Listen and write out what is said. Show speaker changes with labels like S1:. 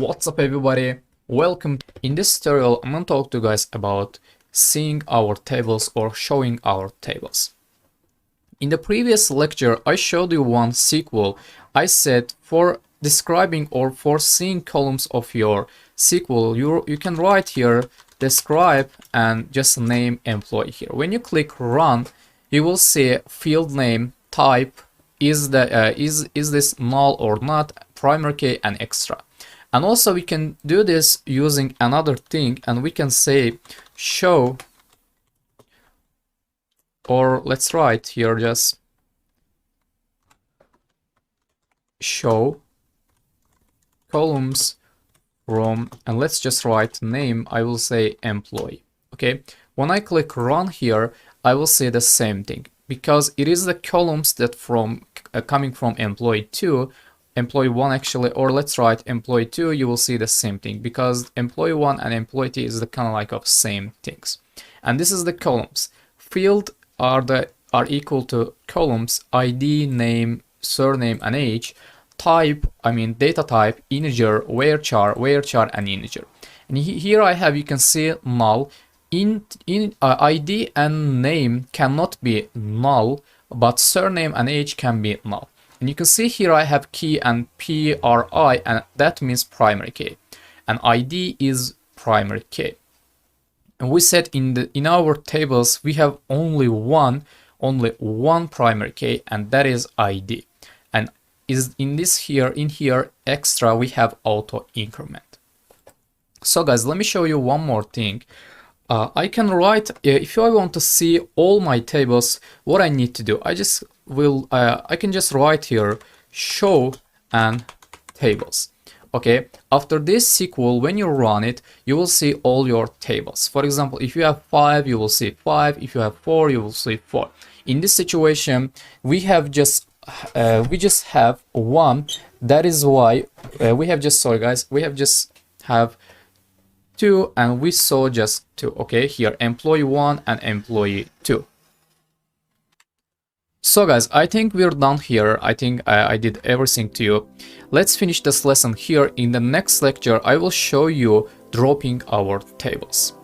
S1: What's up everybody, welcome. In this tutorial I'm going to talk to you guys about seeing our tables or showing our tables. In the previous lecture I showed you one SQL. I said for describing or for seeing columns of your SQL you can write here describe and just name employee here. When you click run you will see field name, type, is this null or not, primary key and extra. And also we can do this using another thing, and we can say show, or let's write here just show columns from, and let's just write name. I will say employee. Okay, when I click run here I will see the same thing because it is the columns that from coming from employee 2, employee 1 actually, or let's write employee 2, you will see the same thing because employee 1 and employee 2 is the kind of like of same things. And this is the columns. Field are equal to columns ID, name, surname and age. Type, I mean data type, integer, varchar and integer. And here I have, you can see null. ID and name cannot be null, but surname and age can be null. And you can see here I have key and PRI, and that means primary key. And ID is primary key. And we said in our tables we have only one primary key, and that is ID. And is in here extra we have auto increment. So guys, let me show you one more thing. I can write, if I want to see all my tables, what I need to do, I can just write here show and tables. Okay, after this SQL, when you run it, you will see all your tables. For example, if you have 5, you will see 5. If you have 4, you will see 4. In this situation, we just have 1. That is why we have just, sorry guys, we have just have 2 and we saw just 2. Okay, here employee 1 and employee 2. So guys, I think we're done here. I think I did everything to you. Let's finish this lesson here. In the next lecture I will show you dropping our tables.